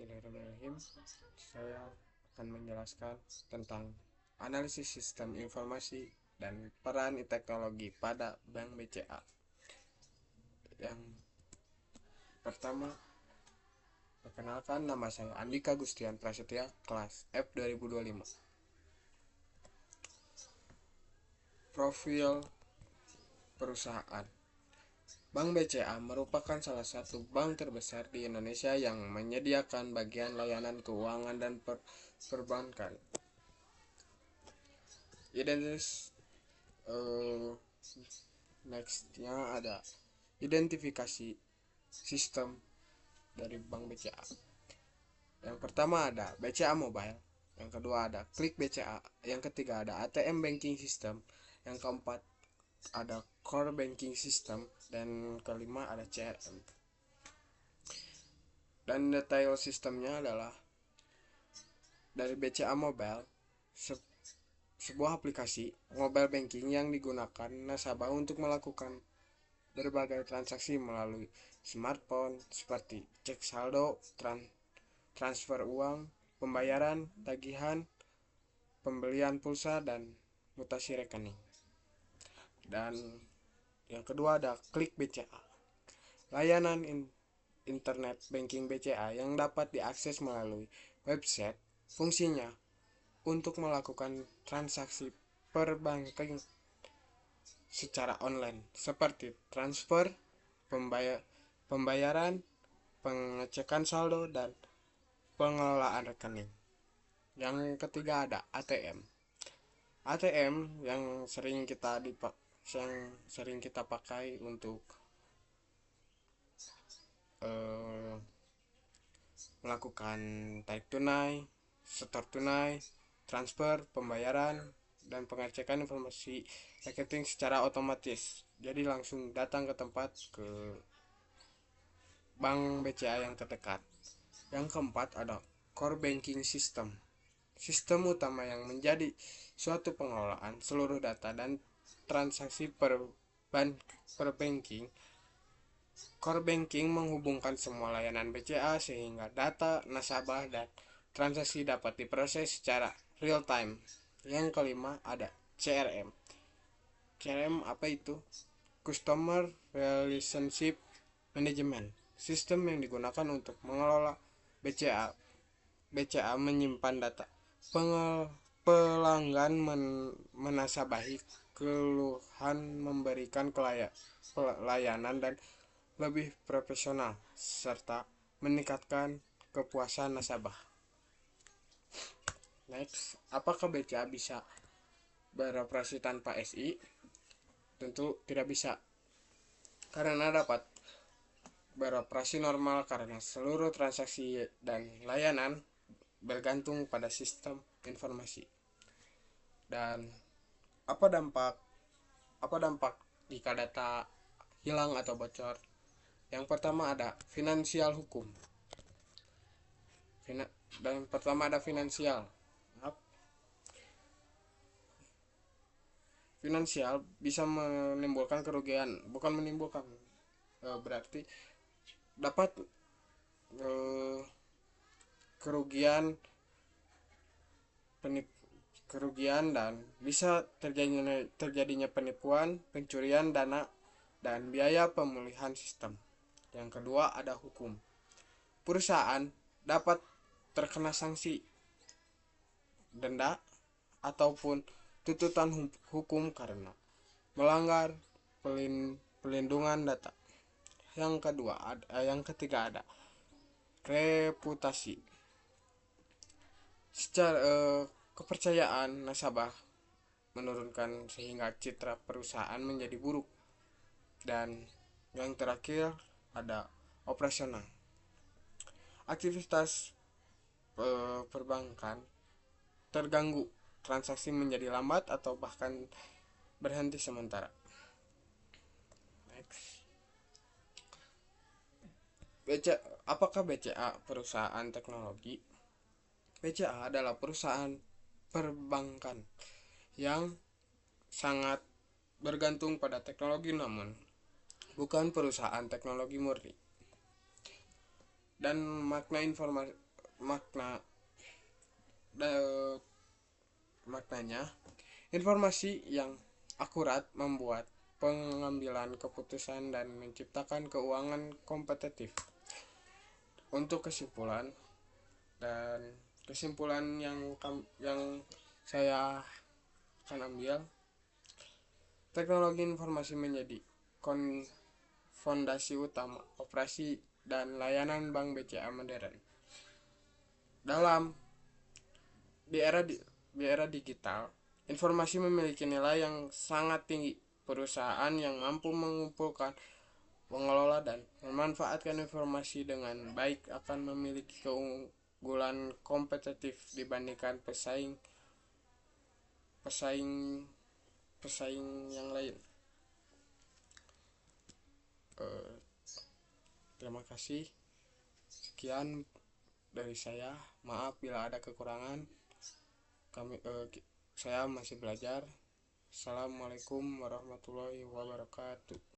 Bismillahirrahmanirrahim. Saya akan menjelaskan tentang analisis sistem informasi dan peran teknologi pada Bank BCA. Yang pertama, perkenalkan, nama saya Andika Gustian Prasetya, kelas F 2025. Profil perusahaan. Bank BCA merupakan salah satu bank terbesar di Indonesia yang menyediakan bagian layanan keuangan dan perbankan. Nextnya ada identifikasi sistem dari Bank BCA. Yang pertama ada BCA Mobile, yang kedua ada Klik BCA, yang ketiga ada ATM Banking System, yang keempat ada Core Banking System, dan kelima ada CRM. Dan detail sistemnya adalah dari BCA Mobile, sebuah aplikasi mobile banking yang digunakan nasabah untuk melakukan berbagai transaksi melalui smartphone seperti cek saldo, transfer uang, pembayaran, tagihan, pembelian pulsa, dan mutasi rekening. Dan yang kedua ada Klik BCA, layanan internet banking BCA yang dapat diakses melalui website. Fungsinya untuk melakukan transaksi perbankan secara online seperti transfer, pembayaran, pengecekan saldo, dan pengelolaan rekening. Yang ketiga ada ATM. ATM yang sering kita pakai untuk melakukan tarik tunai, setor tunai, transfer, pembayaran, dan pengecekan informasi rekening secara otomatis. Jadi langsung datang ke tempat ke Bank BCA yang terdekat. Yang keempat ada Core Banking System. Sistem utama yang menjadi suatu pengelolaan seluruh data dan transaksi perbanking. Core Banking menghubungkan semua layanan BCA sehingga data nasabah dan transaksi dapat diproses secara real time. Yang kelima ada CRM. CRM apa itu? Customer Relationship Management. Sistem yang digunakan untuk mengelola BCA. BCA menyimpan data pelanggan, menasabahi keluhan, memberikan layanan dan lebih profesional, serta meningkatkan kepuasan nasabah. Next, apakah BCA bisa beroperasi tanpa SI? Tentu tidak bisa, karena dapat beroperasi normal karena seluruh transaksi dan layanan bergantung pada sistem informasi. Dan apa dampak jika data hilang atau bocor? Yang pertama ada finansial hukum. Finansial bisa menimbulkan kerugian, berarti dapat kerugian dan bisa terjadinya penipuan, pencurian dana, dan biaya pemulihan sistem. Yang kedua ada hukum. Perusahaan dapat terkena sanksi, denda, ataupun tuntutan hukum karena melanggar pelindungan data. Yang ketiga ada reputasi. Secara kepercayaan nasabah menurunkan sehingga citra perusahaan menjadi buruk. Dan yang terakhir ada operasional. Aktivitas perbankan terganggu, transaksi menjadi lambat atau bahkan berhenti sementara. Next. Apakah BCA perusahaan teknologi? BCA adalah perusahaan perbankan yang sangat bergantung pada teknologi, namun bukan perusahaan teknologi murni. Dan makna makna da- maknanya, informasi yang akurat membuat pengambilan keputusan dan menciptakan keuangan kompetitif. Untuk kesimpulan yang saya akan ambil, teknologi informasi menjadi fondasi utama operasi dan layanan Bank BCA modern. Dalam di era digital, informasi memiliki nilai yang sangat tinggi. Perusahaan yang mampu mengumpulkan, mengelola, dan memanfaatkan informasi dengan baik akan memiliki keunggulan kompetitif dibandingkan pesaing pesaing pesaing yang lain. Terima kasih. Sekian dari saya. Maaf bila ada kekurangan. Saya masih belajar. Assalamualaikum warahmatullahi wabarakatuh.